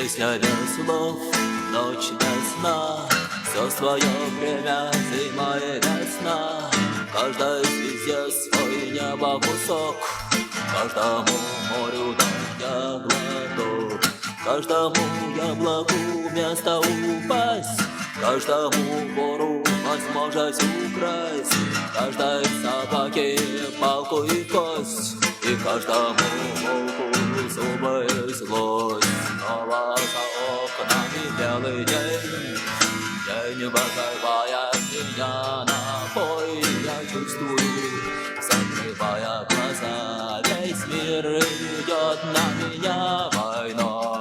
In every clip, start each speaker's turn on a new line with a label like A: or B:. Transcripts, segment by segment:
A: Песня без слов, ночь без сна, все свое время зима и весна. Каждой звезде свой небо кусок, каждому морю дать глоток, каждому яблоку место упасть, каждому вору возможность украсть, каждой собаке палку и кость, и каждому волку зубы и злость. Снова за окнами белый день, день вызывая меня на бой. Я чувствую, закрывая глаза, весь мир идет на меня войной.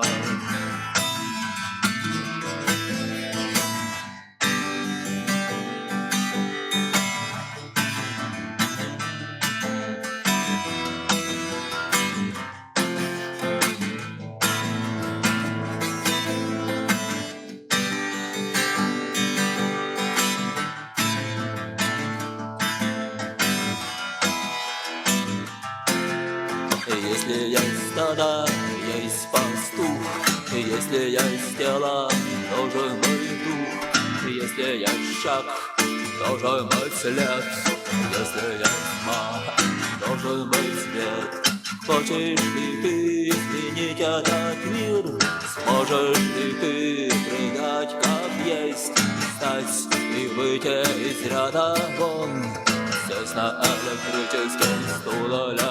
A: Если есть стадо, есть пастух, если есть тело, должен быть дух, если есть шаг, должен быть след, если есть тьма, должен быть свет. Хочешь ли ты изменить этот мир? Сможешь ли ты прыгать как есть, встать и выйти из ряда вон? Здесь на электрическом стуле